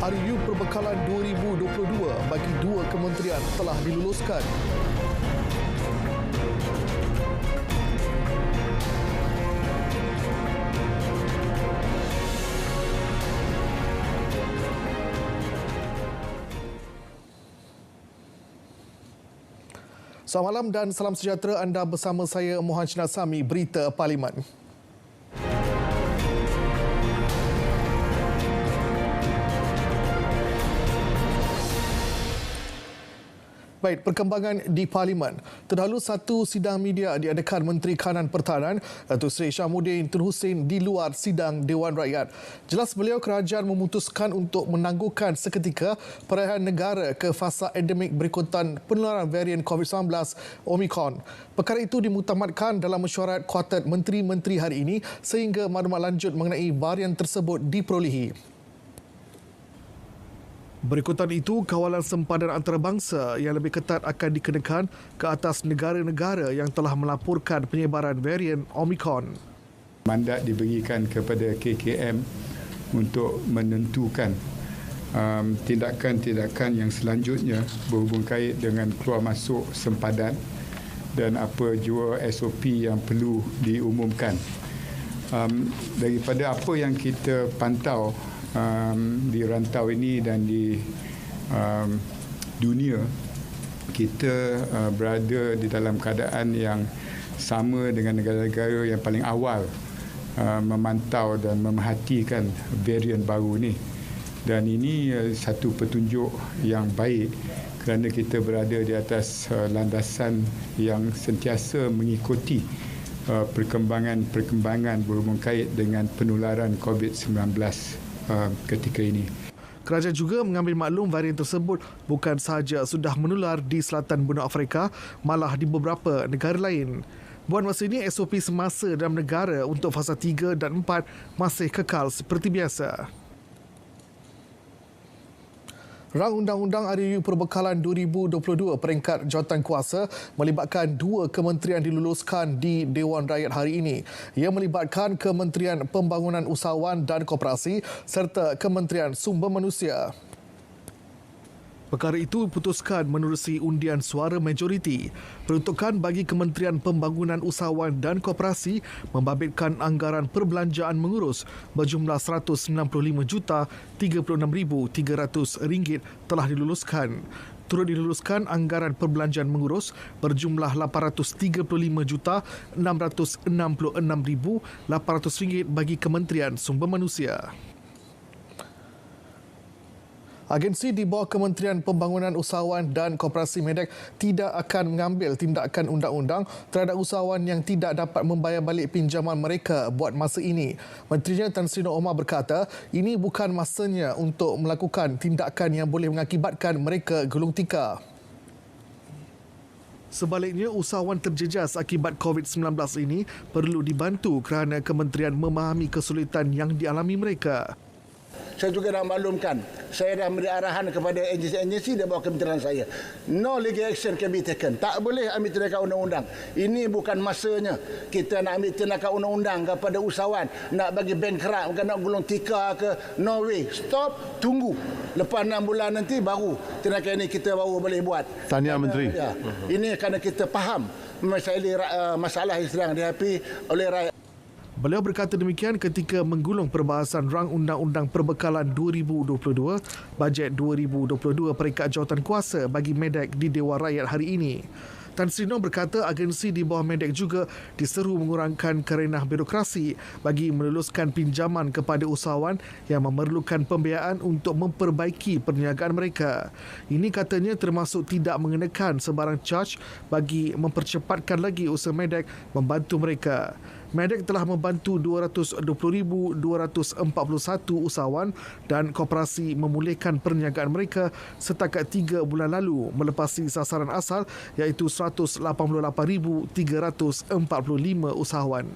RU Perbekalan 2022 bagi dua kementerian telah diluluskan. Selamat malam dan salam sejahtera. Anda bersama saya Mohan Shinasami, Berita Parlimen. Baik, perkembangan di Parlimen. Terdahulu satu sidang media diadakan Menteri Kanan Pertahanan Datuk Seri Syahmudin Tun Hussein di luar sidang Dewan Rakyat. Jelas beliau kerajaan memutuskan untuk menangguhkan seketika perayaan negara ke fasa endemik berikutan penularan varian COVID-19 Omicron. Perkara itu dimuktamadkan dalam mesyuarat kuartet menteri-menteri hari ini sehingga maklumat lanjut mengenai varian tersebut diperolehi. Berikutan itu, kawalan sempadan antarabangsa yang lebih ketat akan dikenakan ke atas negara-negara yang telah melaporkan penyebaran varian Omicron. Mandat diberikan kepada KKM untuk menentukan tindakan-tindakan yang selanjutnya berhubung kait dengan keluar masuk sempadan dan apa jua SOP yang perlu diumumkan. Daripada apa yang kita pantau di rantau ini dan di dunia, kita berada di dalam keadaan yang sama dengan negara-negara yang paling awal memantau dan memerhatikan varian baru ini. Dan ini satu petunjuk yang baik kerana kita berada di atas landasan yang sentiasa mengikuti perkembangan berhubung kait dengan penularan COVID-19 ketika ini. Kerajaan juga mengambil maklum varian tersebut bukan sahaja sudah menular di selatan benua Afrika, malah di beberapa negara lain. Buat masa ini, SOP semasa dalam negara untuk fasa 3 dan 4 masih kekal seperti biasa. Rang Undang-Undang RU Perbekalan 2022 peringkat jawatankuasa melibatkan dua kementerian diluluskan di Dewan Rakyat hari ini. Ia melibatkan Kementerian Pembangunan Usahawan dan Koperasi serta Kementerian Sumber Manusia. Perkara itu diputuskan menerusi undian suara majoriti. Peruntukan bagi Kementerian Pembangunan Usahawan dan Koperasi membabitkan anggaran perbelanjaan mengurus berjumlah RM195,36,300 telah diluluskan. Turut diluluskan anggaran perbelanjaan mengurus berjumlah RM835,666,800 bagi Kementerian Sumber Manusia. Agensi di bawah Kementerian Pembangunan Usahawan dan Koperasi MEDEK tidak akan mengambil tindakan undang-undang terhadap usahawan yang tidak dapat membayar balik pinjaman mereka buat masa ini. Menterinya Tan Sri Nur Omar berkata, ini bukan masanya untuk melakukan tindakan yang boleh mengakibatkan mereka gulung tikar. Sebaliknya, usahawan terjejas akibat COVID-19 ini perlu dibantu kerana kementerian memahami kesulitan yang dialami mereka. Saya juga dah maklumkan, saya dah beri arahan kepada agensi-agensi di bawah kementerian saya. No legal action can be taken. Tak boleh ambil tindakan undang-undang. Ini bukan masanya kita nak ambil tindakan undang-undang kepada usahawan, nak bagi bankrupt, nak gulung tikar ke. No way. Stop, tunggu. Lepas 6 bulan nanti baru tindakan ini kita baru boleh buat. Tahniah Menteri. Ya, ini kerana kita faham masalah yang sedang dihadapi oleh rakyat. Beliau berkata demikian ketika menggulung perbahasan Rang Undang-Undang Perbekalan 2022, Bajet 2022 peringkat jawatankuasa bagi MEDEK di Dewan Rakyat hari ini. Tan Sri Nur berkata agensi di bawah MEDEK juga diseru mengurangkan kerenah birokrasi bagi meluluskan pinjaman kepada usahawan yang memerlukan pembiayaan untuk memperbaiki perniagaan mereka. Ini katanya termasuk tidak mengenakan sebarang charge bagi mempercepatkan lagi usaha MEDEK membantu mereka. MEDEK telah membantu 220,241 usahawan dan koperasi memulihkan perniagaan mereka setakat 3 bulan lalu melepasi sasaran asal iaitu 188,345 usahawan.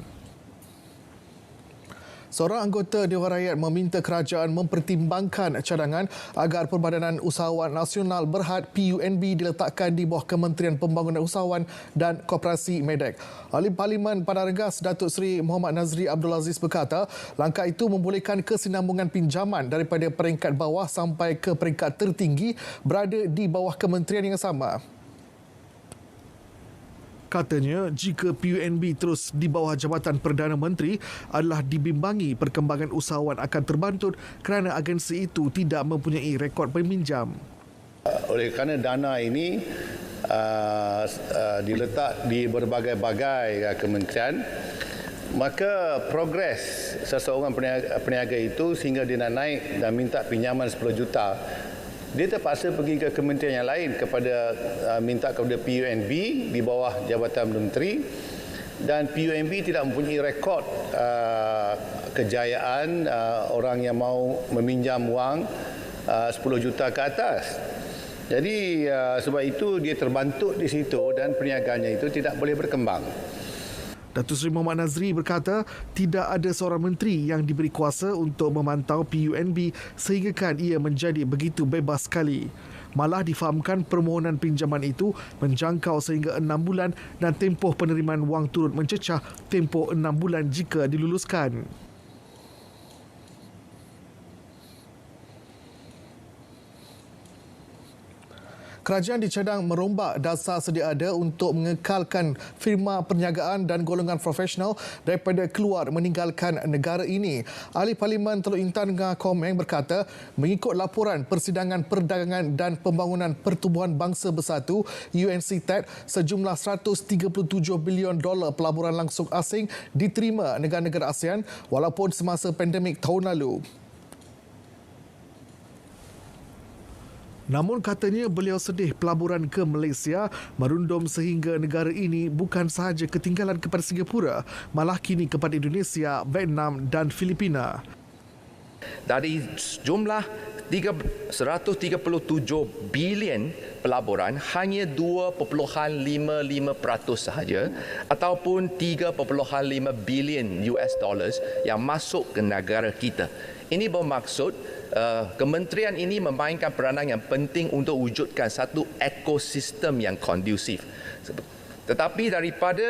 Seorang anggota Dewan Rakyat meminta kerajaan mempertimbangkan cadangan agar Perbadanan Usahawan Nasional Berhad PUNB diletakkan di bawah Kementerian Pembangunan Usahawan dan Koperasi Medak. Ahli Parlimen Padang Regas Datuk Seri Muhammad Nazri Abdul Aziz berkata, langkah itu membolehkan kesinambungan pinjaman daripada peringkat bawah sampai ke peringkat tertinggi berada di bawah kementerian yang sama. Katanya, jika PUNB terus di bawah Jabatan Perdana Menteri adalah dibimbangi perkembangan usahawan akan terbantut kerana agensi itu tidak mempunyai rekod peminjam. Oleh kerana dana ini diletak di berbagai-bagai kementerian, maka progres seseorang peniaga itu sehingga dia nak naik dan minta pinjaman 10 juta, dia terpaksa pergi ke kementerian yang lain minta kepada PUNB di bawah Jabatan Menteri, dan PUNB tidak mempunyai rekod kejayaan orang yang mau meminjam wang 10 juta ke atas. Jadi sebab itu dia terbantut di situ dan perniagaannya itu tidak boleh berkembang. Datuk Seri Muhammad Nazri berkata tidak ada seorang menteri yang diberi kuasa untuk memantau PUNB sehinggakan ia menjadi begitu bebas sekali. Malah difahamkan permohonan pinjaman itu menjangkau sehingga 6 bulan dan tempoh penerimaan wang turut mencecah tempoh 6 bulan jika diluluskan. Kerajaan dicadang merombak dasar sedia ada untuk mengekalkan firma perniagaan dan golongan profesional daripada keluar meninggalkan negara ini. Ahli Parlimen Teluk Intan Ngah Komeng berkata, mengikut laporan Persidangan Perdagangan dan Pembangunan Pertubuhan Bangsa Bersatu UNCTAD, sejumlah $137 bilion pelaburan langsung asing diterima negara-negara ASEAN walaupun semasa pandemik tahun lalu. Namun katanya beliau sedih pelaburan ke Malaysia merundum sehingga negara ini bukan sahaja ketinggalan kepada Singapura, malah kini kepada Indonesia, Vietnam dan Filipina. Dari jumlah 137 bilion pelaburan, hanya 2.55% sahaja ataupun 3.5 bilion US dollars yang masuk ke negara kita. Ini bermaksud kementerian ini memainkan peranan yang penting untuk wujudkan satu ekosistem yang kondusif. Tetapi daripada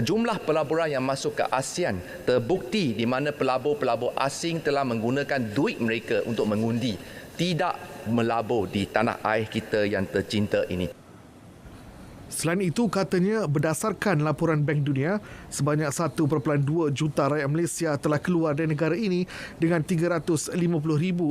jumlah pelaburan yang masuk ke ASEAN, terbukti di mana pelabur-pelabur asing telah menggunakan duit mereka untuk mengundi, tidak melabur di tanah air kita yang tercinta ini. Selain itu, katanya berdasarkan laporan Bank Dunia, sebanyak 1.2 juta rakyat Malaysia telah keluar dari negara ini dengan 350,000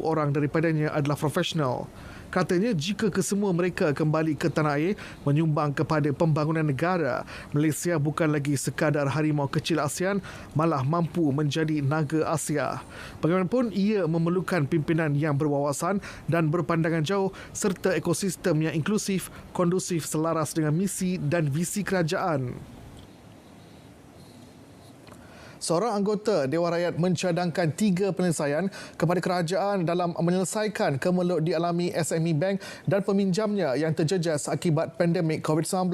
orang daripadanya adalah profesional. Katanya jika kesemua mereka kembali ke tanah air menyumbang kepada pembangunan negara, Malaysia bukan lagi sekadar harimau kecil ASEAN, malah mampu menjadi naga Asia. Bagaimanapun, ia memerlukan pimpinan yang berwawasan dan berpandangan jauh serta ekosistem yang inklusif, kondusif selaras dengan misi dan visi kerajaan. Seorang anggota Dewan Rakyat mencadangkan 3 penyelesaian kepada kerajaan dalam menyelesaikan kemelut dialami SME Bank dan peminjamnya yang terjejas akibat pandemik COVID-19.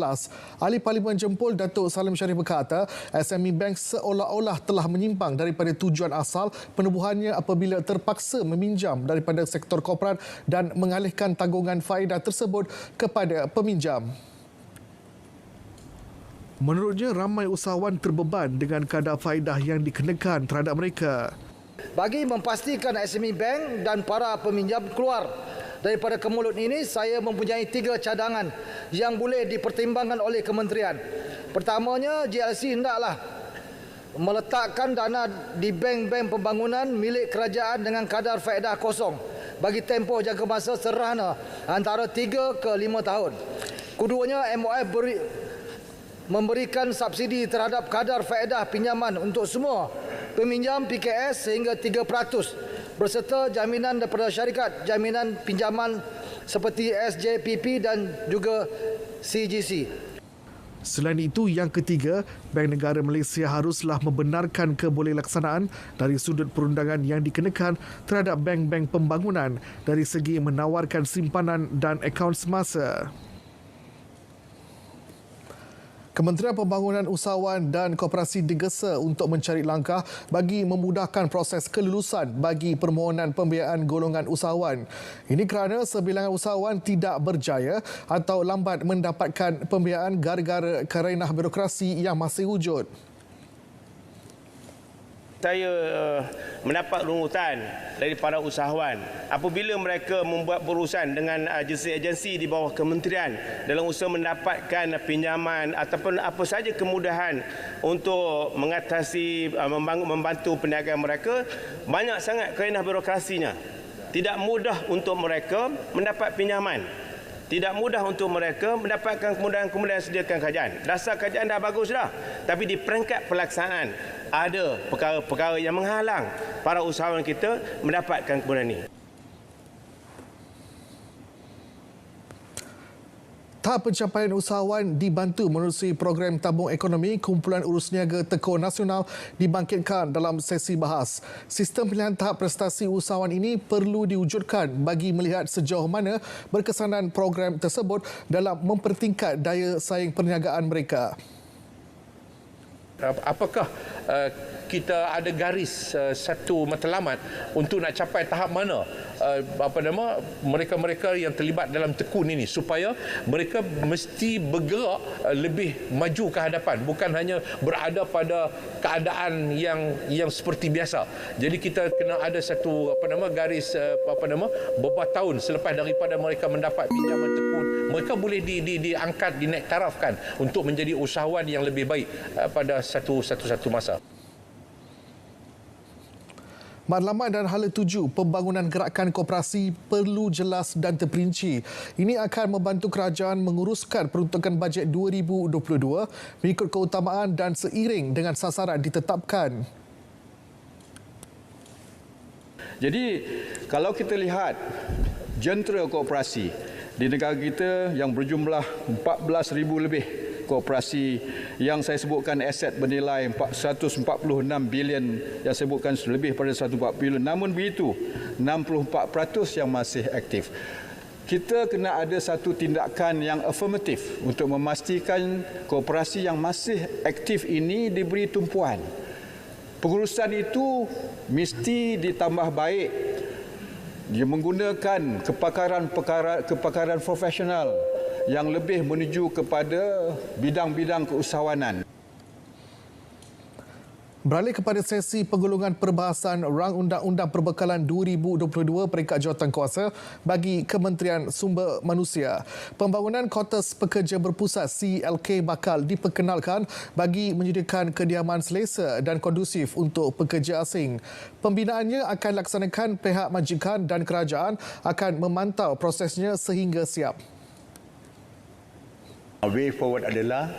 Ahli Parlimen Jempol Datuk Salim Sharif berkata, SME Bank seolah-olah telah menyimpang daripada tujuan asal penubuhannya apabila terpaksa meminjam daripada sektor korporat dan mengalihkan tanggungan faedah tersebut kepada peminjam. Menurutnya, ramai usahawan terbeban dengan kadar faedah yang dikenakan terhadap mereka. Bagi memastikan SME Bank dan para peminjam keluar daripada kemulut ini, saya mempunyai 3 cadangan yang boleh dipertimbangkan oleh kementerian. Pertamanya, GLC hendaklah meletakkan dana di bank-bank pembangunan milik kerajaan dengan kadar faedah kosong bagi tempoh jangka masa sederhana antara 3 ke 5 tahun. Keduanya, MOF memberikan subsidi terhadap kadar faedah pinjaman untuk semua peminjam PKS sehingga 3% berserta jaminan daripada syarikat jaminan pinjaman seperti SJPP dan juga CGC. Selain itu, yang ketiga, Bank Negara Malaysia haruslah membenarkan kebolehlaksanaan dari sudut perundangan yang dikenakan terhadap bank-bank pembangunan dari segi menawarkan simpanan dan akaun semasa. Kementerian Pembangunan Usahawan dan Koperasi digesa untuk mencari langkah bagi memudahkan proses kelulusan bagi permohonan pembiayaan golongan usahawan. Ini kerana sebilangan usahawan tidak berjaya atau lambat mendapatkan pembiayaan gara-gara kerenah birokrasi yang masih wujud. Saya mendapat rungutan dari para usahawan apabila mereka membuat berurusan dengan agensi-agensi di bawah kementerian dalam usaha mendapatkan pinjaman ataupun apa saja kemudahan untuk mengatasi membantu perniagaan mereka, banyak sangat kerenah birokrasinya. Tidak mudah untuk mereka mendapat pinjaman. Tidak mudah untuk mereka mendapatkan kemudahan-kemudahan sediakan kerajaan. Dasar kerajaan dah bagus dah. Tapi di peringkat pelaksanaan ada perkara-perkara yang menghalang para usahawan kita mendapatkan kemudahan ini. Tahap pencapaian usahawan dibantu menerusi program tabung ekonomi Kumpulan Urus Niaga Tekong Nasional dibangkitkan dalam sesi bahas. Sistem pilihan tahap prestasi usahawan ini perlu diwujudkan bagi melihat sejauh mana berkesanan program tersebut dalam mempertingkat daya saing perniagaan mereka. Apakah kita ada garis satu matlamat untuk nak capai tahap mana mereka-mereka yang terlibat dalam tekun ini, supaya mereka mesti bergerak lebih maju ke hadapan, bukan hanya berada pada keadaan yang seperti biasa. Jadi kita kena ada satu garis beberapa tahun selepas daripada mereka mendapat pinjaman tekun, mereka boleh diangkat, dinaiktarafkan untuk menjadi usahawan yang lebih baik pada satu masa. Matlamat dan hala tuju pembangunan gerakan koperasi perlu jelas dan terperinci. Ini akan membantu kerajaan menguruskan peruntukan bajet 2022 mengikut keutamaan dan seiring dengan sasaran ditetapkan. Jadi, kalau kita lihat jentera koperasi di negara kita yang berjumlah 14,000 lebih koperasi yang saya sebutkan aset bernilai 146 bilion, yang saya sebutkan lebih pada 140 bilion. Namun begitu, 64% yang masih aktif. Kita kena ada satu tindakan yang afirmatif untuk memastikan koperasi yang masih aktif ini diberi tumpuan. Pengurusan itu mesti ditambah baik. Dia menggunakan kepakaran profesional yang lebih menuju kepada bidang-bidang keusahawanan. Beralih kepada sesi penggolongan perbahasan Rang Undang-Undang Perbekalan 2022 peringkat jawatankuasa bagi Kementerian Sumber Manusia. Pembangunan Kuartus Pekerja Berpusat CLK bakal diperkenalkan bagi menyediakan kediaman selesa dan kondusif untuk pekerja asing. Pembinaannya akan dilaksanakan pihak majikan dan kerajaan akan memantau prosesnya sehingga siap. Way forward adalah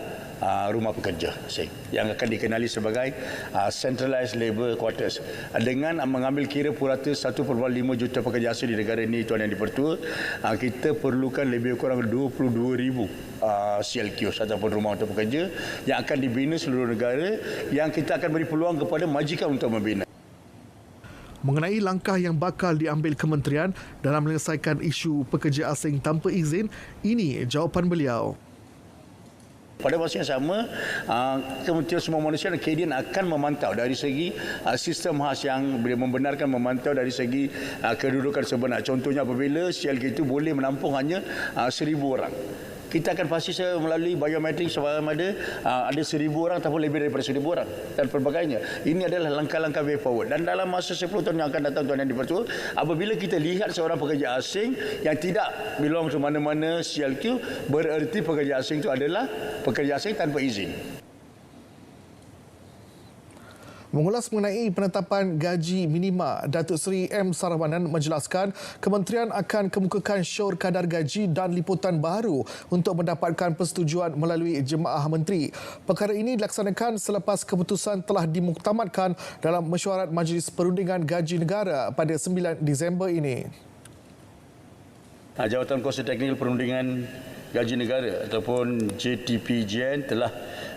rumah pekerja asing yang akan dikenali sebagai centralized labour quarters. Dengan mengambil kira purata 1.5 juta pekerja asing di negara ini, Tuan Yang di-Pertua, kita perlukan lebih kurang 22,000 CLQ ataupun rumah untuk pekerja yang akan dibina seluruh negara, yang kita akan beri peluang kepada majikan untuk membina. Mengenai langkah yang bakal diambil kementerian dalam menyelesaikan isu pekerja asing tanpa izin, ini jawapan beliau. Pada masa yang sama, Kementerian Sumber Manusia dan KDN akan memantau dari segi sistem khas yang boleh membenarkan, memantau dari segi kedudukan sebenar. Contohnya apabila CLK itu boleh menampung hanya 1,000 orang. Kita akan pastikan melalui biometrik sama ada 1,000 orang ataupun lebih daripada 1,000 orang dan pelbagainya. Ini adalah langkah-langkah way forward. Dan dalam masa 10 tahun yang akan datang, Tuan Yang di-Pertua, apabila kita lihat seorang pekerja asing yang tidak belong ke mana-mana CLQ, bererti pekerja asing itu adalah pekerja asing tanpa izin. Mengulas mengenai penetapan gaji minima, Datuk Seri M. Saravanan menjelaskan kementerian akan kemukakan syaur kadar gaji dan liputan baru untuk mendapatkan persetujuan melalui Jemaah Menteri. Perkara ini dilaksanakan selepas keputusan telah dimuktamadkan dalam mesyuarat Majlis Perundingan Gaji Negara pada 9 Disember ini. Jawatan Kuasa Teknikal Perundingan Gaji Negara ataupun JTPJN telah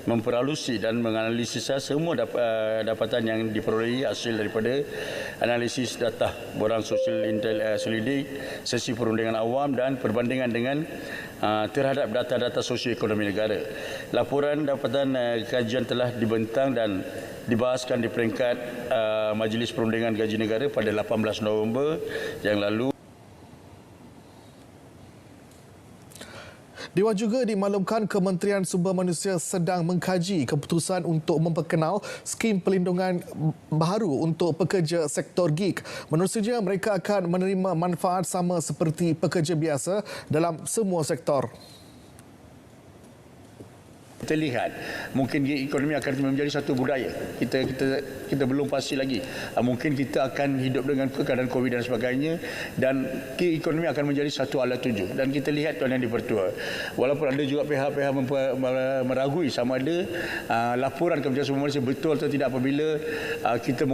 memperhalusi dan menganalisis semua dapatan yang diperolehi hasil daripada analisis data borang sosial solidik, sesi perundingan awam dan perbandingan dengan terhadap data-data sosioekonomi negara. Laporan dapatan kajian telah dibentang dan dibahaskan di peringkat Majlis Perundingan Gaji Negara pada 18 November yang lalu. Dewan juga dimaklumkan Kementerian Sumber Manusia sedang mengkaji keputusan untuk memperkenal skim pelindungan baru untuk pekerja sektor gig. Menurutnya mereka akan menerima manfaat sama seperti pekerja biasa dalam semua sektor. Kita lihat mungkin gig ekonomi akan menjadi satu budaya. Kita belum pasti lagi. Mungkin kita akan hidup dengan keadaan Covid dan sebagainya, dan gig ekonomi akan menjadi satu alat tuju. Dan kita lihat tuan yang dipertua, walaupun ada juga pihak-pihak meragui sama ada laporan Kementerian Sumber Manusia betul atau tidak apabila kita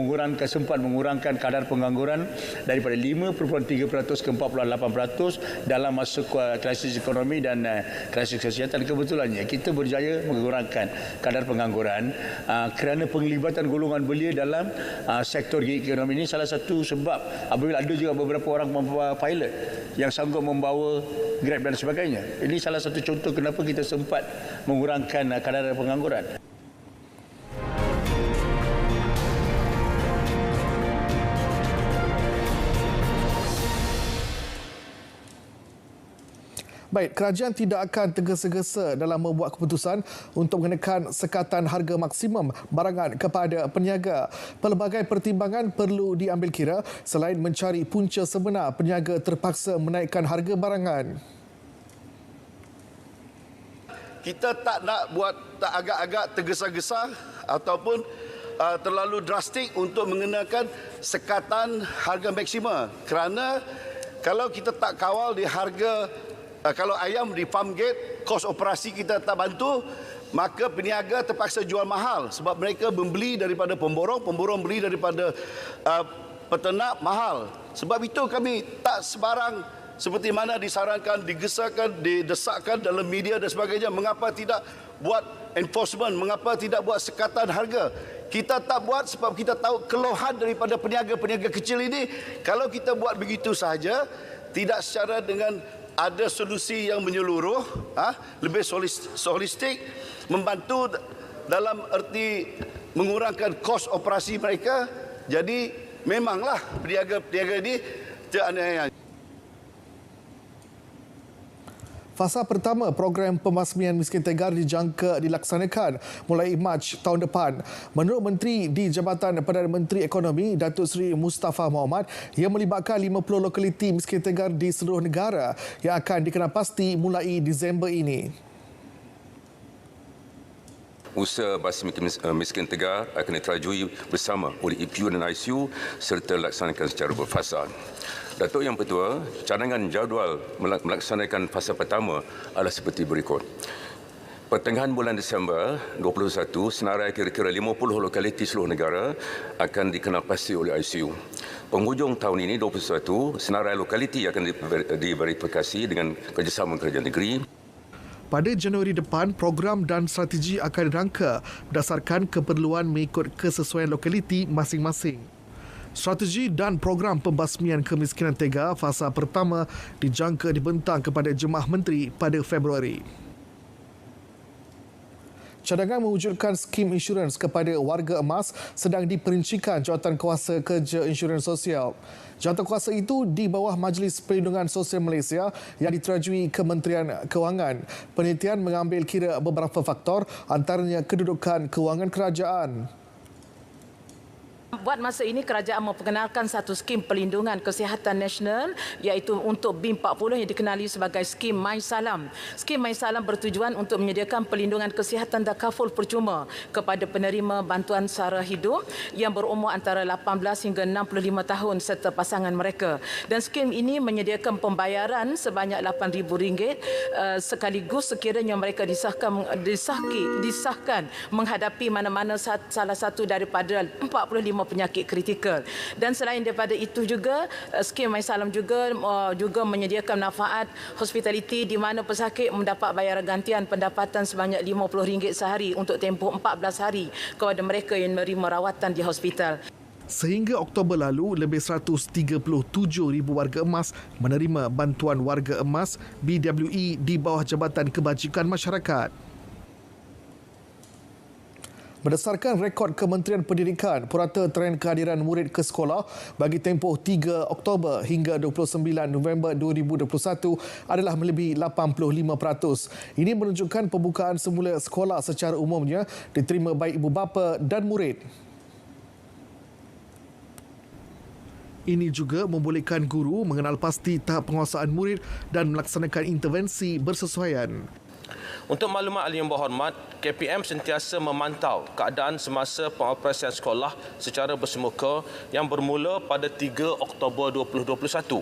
sempat mengurangkan kadar pengangguran daripada 5.3% ke 48% dalam masa krisis ekonomi dan krisis kesihatan. Kebetulannya kita berjaya mengurangkan kadar pengangguran kerana penglibatan golongan belia dalam sektor gig ekonomi ini. Salah satu sebab apabila ada juga beberapa orang pilot yang sanggup membawa Grab dan sebagainya. Ini salah satu contoh kenapa kita sempat mengurangkan kadar pengangguran. Baik, kerajaan tidak akan tergesa-gesa dalam membuat keputusan untuk mengenakan sekatan harga maksimum barangan kepada peniaga. Pelbagai pertimbangan perlu diambil kira selain mencari punca sebenar peniaga terpaksa menaikkan harga barangan. Kita tak nak buat agak-agak tergesa-gesa ataupun terlalu drastik untuk mengenakan sekatan harga maksimum, kerana kalau kita tak kawal di harga, kalau ayam di farm gate, kos operasi kita tak bantu, maka peniaga terpaksa jual mahal sebab mereka membeli daripada pemborong, pemborong beli daripada peternak mahal. Sebab itu kami tak sebarang seperti mana disarankan, digesahkan, didesakkan dalam media dan sebagainya. Mengapa tidak buat enforcement? Mengapa tidak buat sekatan harga? Kita tak buat sebab kita tahu keluhan daripada peniaga-peniaga kecil ini. Kalau kita buat begitu sahaja, tidak secara dengan ada solusi yang menyeluruh, lebih holistik, membantu dalam erti mengurangkan kos operasi mereka. Jadi memanglah peniaga-peniaga ini teraniaya. Fasa pertama program pembasmian miskin tegar dijangka dilaksanakan mulai Mac tahun depan. Menurut Menteri di Jabatan Perdana Menteri Ekonomi, Datuk Seri Mustafa Mohamad, ia melibatkan 50 lokaliti miskin tegar di seluruh negara yang akan dikenalpasti mulai Disember ini. Usaha basmi miskin tegar akan diterajui bersama oleh EPU dan ICU serta dilaksanakan secara berfasa. Datuk Yang Pertua, cadangan jadual melaksanakan fasa pertama adalah seperti berikut. Pertengahan bulan Disember 2021, senarai kira-kira 50 lokaliti seluruh negara akan dikenalpasti oleh ICU. Penghujung tahun ini 2021, senarai lokaliti akan diverifikasi dengan kerjasama kerajaan negeri. Pada Januari depan, program dan strategi akan dirangka berdasarkan keperluan mengikut kesesuaian lokaliti masing-masing. Strategi dan program pembasmian kemiskinan tegar fasa pertama dijangka dibentang kepada Jemaah Menteri pada Februari. Cadangan mewujudkan skim insurans kepada warga emas sedang diperincikan Jawatankuasa Kerja Insurans Sosial. Jawatankuasa itu di bawah Majlis Perlindungan Sosial Malaysia yang diterajui Kementerian Kewangan. Penelitian mengambil kira beberapa faktor, antaranya kedudukan kewangan kerajaan. Buat masa ini, kerajaan memperkenalkan satu skim pelindungan kesihatan nasional iaitu untuk BIM40 yang dikenali sebagai skim MySalam. Skim MySalam bertujuan untuk menyediakan pelindungan kesihatan dan kaful percuma kepada penerima bantuan sara hidup yang berumur antara 18 hingga 65 tahun serta pasangan mereka. Dan skim ini menyediakan pembayaran sebanyak RM8,000 sekaligus sekiranya mereka disahkan menghadapi mana-mana salah satu daripada 45 penyakit kritikal. Dan selain daripada itu juga, skim MySalam juga menyediakan manfaat hospitality di mana pesakit mendapat bayaran gantian pendapatan sebanyak RM50 sehari untuk tempoh 14 hari kepada mereka yang menerima rawatan di hospital. Sehingga Oktober lalu, lebih 137,000 warga emas menerima bantuan warga emas BWE di bawah Jabatan Kebajikan Masyarakat. Berdasarkan rekod Kementerian Pendidikan, purata trend kehadiran murid ke sekolah bagi tempoh 3 Oktober hingga 29 November 2021 adalah melebihi 85%. Ini menunjukkan pembukaan semula sekolah secara umumnya diterima baik ibu bapa dan murid. Ini juga membolehkan guru mengenal pasti tahap penguasaan murid dan melaksanakan intervensi bersesuaian. Untuk maklumat ahli yang berhormat, KPM sentiasa memantau keadaan semasa pengoperasian sekolah secara bersemuka yang bermula pada 3 Oktober 2021.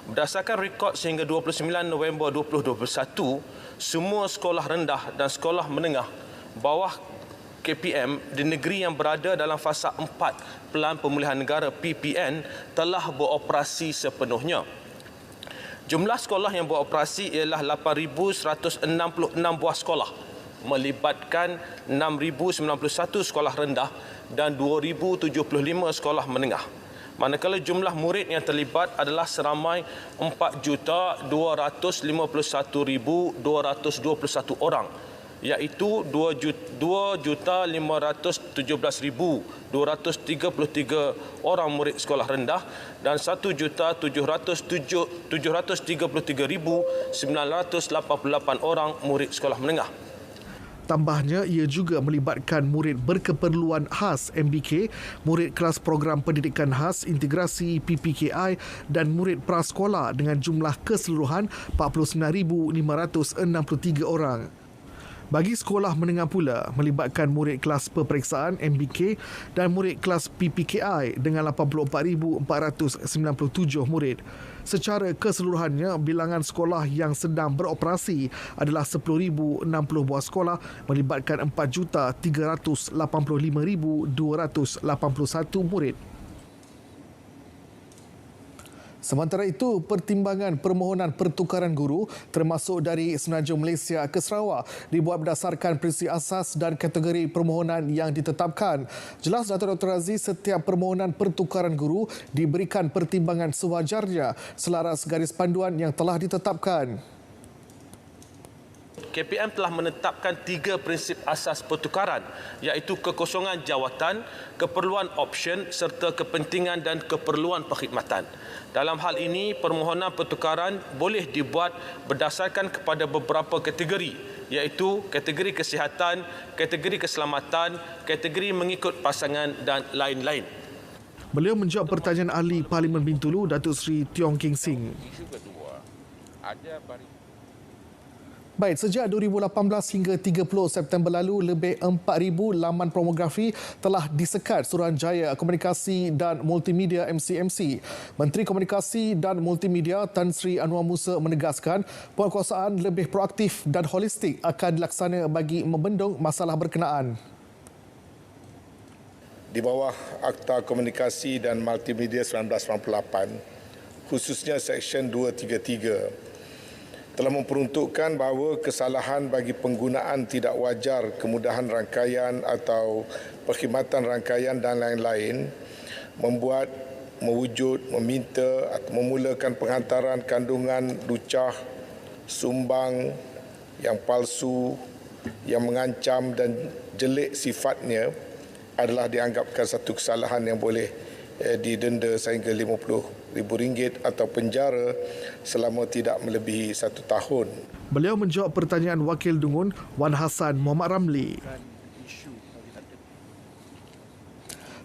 Berdasarkan rekod sehingga 29 November 2021, semua sekolah rendah dan sekolah menengah bawah KPM di negeri yang berada dalam fasa 4 Pelan Pemulihan Negara PPN telah beroperasi sepenuhnya. Jumlah sekolah yang beroperasi ialah 8,166 buah sekolah, melibatkan 6,091 sekolah rendah dan 2,075 sekolah menengah. Manakala jumlah murid yang terlibat adalah seramai 4,251,221 orang, iaitu 2,517,233 orang murid sekolah rendah dan 1,733,988 orang murid sekolah menengah. Tambahnya, ia juga melibatkan murid berkeperluan khas MBK, murid kelas program pendidikan khas integrasi PPKI dan murid prasekolah dengan jumlah keseluruhan 49,563 orang. Bagi sekolah menengah pula, melibatkan murid kelas peperiksaan MBK dan murid kelas PPKI dengan 84,497 murid. Secara keseluruhannya, bilangan sekolah yang sedang beroperasi adalah 10,060 buah sekolah melibatkan 4,385,281 murid. Sementara itu, pertimbangan permohonan pertukaran guru termasuk dari Semenanjung Malaysia ke Sarawak dibuat berdasarkan prinsip asas dan kategori permohonan yang ditetapkan. Jelas Dato' Dr. Aziz, setiap permohonan pertukaran guru diberikan pertimbangan sewajarnya selaras garis panduan yang telah ditetapkan. KPM telah menetapkan 3 prinsip asas pertukaran, iaitu kekosongan jawatan, keperluan option serta kepentingan dan keperluan perkhidmatan. Dalam hal ini, permohonan pertukaran boleh dibuat berdasarkan kepada beberapa kategori, iaitu kategori kesihatan, kategori keselamatan, kategori mengikut pasangan dan lain-lain. Beliau menjawab pertanyaan ahli Parlimen Bintulu, Datuk Seri Tiong Keng Sing. Baik, sejak 2018 hingga 30 September lalu, lebih 4,000 laman pornografi telah disekat Suruhanjaya Komunikasi dan Multimedia MCMC. Menteri Komunikasi dan Multimedia Tan Sri Anwar Musa menegaskan penguasaan lebih proaktif dan holistik akan dilaksana bagi membendung masalah berkenaan. Di bawah Akta Komunikasi dan Multimedia 1998, khususnya Seksyen 233, telah memperuntukkan bahawa kesalahan bagi penggunaan tidak wajar kemudahan rangkaian atau perkhidmatan rangkaian dan lain-lain membuat, mewujud, meminta atau memulakan penghantaran kandungan lucah, sumbang yang palsu, yang mengancam dan jelik sifatnya adalah dianggapkan satu kesalahan yang boleh didenda sehingga RM50,000 atau penjara selama tidak melebihi 1 tahun. Beliau menjawab pertanyaan Wakil Dungun Wan Hassan Muhammad Ramli.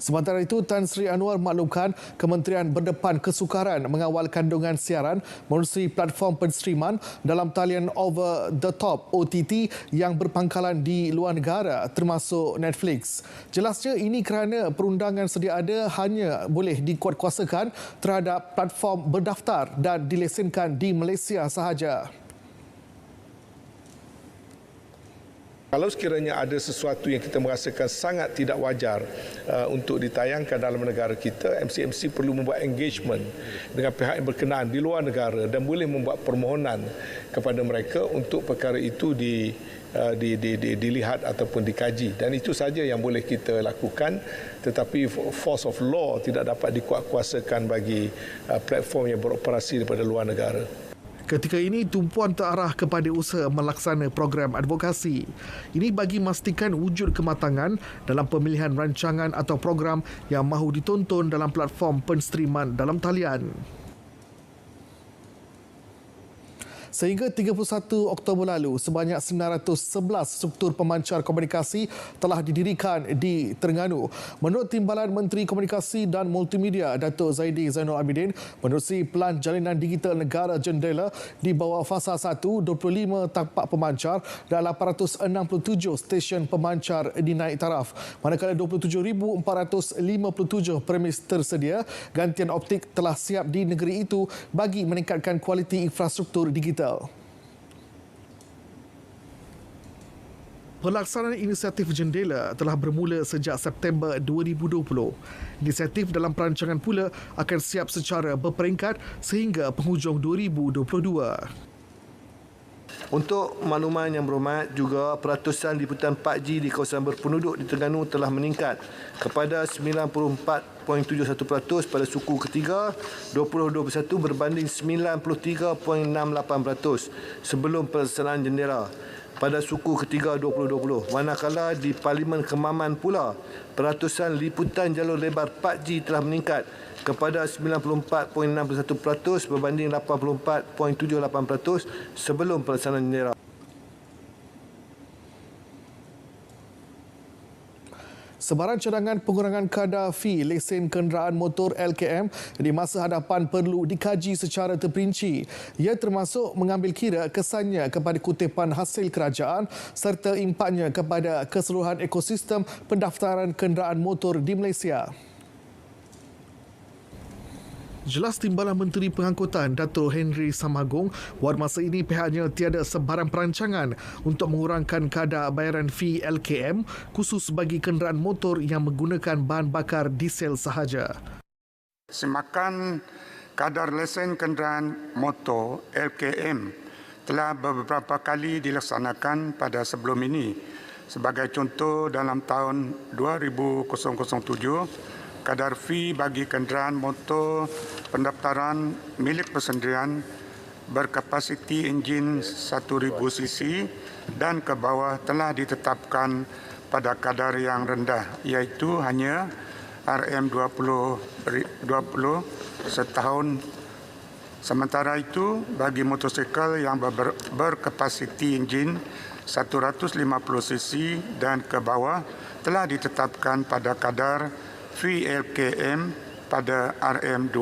Sementara itu, Tan Sri Anwar maklumkan Kementerian Berdepan Kesukaran mengawal kandungan siaran melalui platform penstreaman dalam talian over the top OTT yang berpangkalan di luar negara termasuk Netflix. Jelasnya ini kerana perundangan sedia ada hanya boleh dikuatkuasakan terhadap platform berdaftar dan dilesenkan di Malaysia sahaja. Kalau sekiranya ada sesuatu yang kita merasakan sangat tidak wajar untuk ditayangkan dalam negara kita, MCMC perlu membuat engagement dengan pihak yang berkenaan di luar negara dan boleh membuat permohonan kepada mereka untuk perkara itu dilihat ataupun dikaji. Dan itu saja yang boleh kita lakukan, tetapi force of law tidak dapat dikuatkuasakan bagi platform yang beroperasi daripada luar negara. Ketika ini, tumpuan terarah kepada usaha melaksana program advokasi. Ini bagi memastikan wujud kematangan dalam pemilihan rancangan atau program yang mahu ditonton dalam platform penstriman dalam talian. Sehingga 31 Oktober lalu, sebanyak 911 struktur pemancar komunikasi telah didirikan di Terengganu. Menurut Timbalan Menteri Komunikasi dan Multimedia, Datuk Zaidi Zainul Abidin, menerusi Pelan Jalinan Digital Negara Jendela di bawah Fasa 1, 25 tapak pemancar dan 867 stesen pemancar dinaik taraf. Manakala 27,457 premis tersedia, gantian optik telah siap di negeri itu bagi meningkatkan kualiti infrastruktur digital. Pelaksanaan inisiatif Jendela telah bermula sejak September 2020. Inisiatif dalam perancangan pula akan siap secara berperingkat sehingga penghujung 2022. Untuk makluman yang berhormat, juga peratusan liputan 4G di kawasan berpenduduk di Terengganu telah meningkat kepada 94.71% pada suku ketiga 2021 berbanding 93.68% sebelum pelaksanaan jendela pada suku ketiga 2020. Manakala di Parlimen Kemaman pula, peratusan liputan jalur lebar 4G telah meningkat kepada 94.61% berbanding 84.78% sebelum pelaksanaan jendela. Sebarang cadangan pengurangan kadar fee lesen kenderaan motor LKM di masa hadapan perlu dikaji secara terperinci. Ia termasuk mengambil kira kesannya kepada kutipan hasil kerajaan serta impaknya kepada keseluruhan ekosistem pendaftaran kenderaan motor di Malaysia. Jelas Timbalan Menteri Pengangkutan Dato' Henry Samagung, buat masa ini pihaknya tiada sebarang perancangan untuk mengurangkan kadar bayaran fee LKM khusus bagi kenderaan motor yang menggunakan bahan bakar diesel sahaja. Semakan kadar lesen kenderaan motor LKM telah beberapa kali dilaksanakan pada sebelum ini. Sebagai contoh, dalam tahun 2007, kadar fee bagi kenderaan motor pendaftaran milik persendirian berkapasiti enjin 1000 cc dan ke bawah telah ditetapkan pada kadar yang rendah, iaitu hanya RM20 setahun. Sementara itu, bagi motosikal yang berkapasiti enjin 150 cc dan ke bawah telah ditetapkan pada kadar fee LKM pada RM2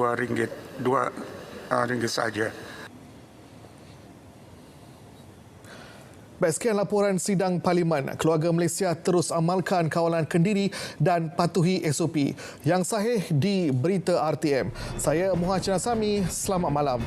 saja. Baik, sekian laporan sidang Parlimen. Keluarga Malaysia terus amalkan kawalan kendiri dan patuhi SOP. Yang sahih di Berita RTM. Saya Muhammad Cina Sami, selamat malam.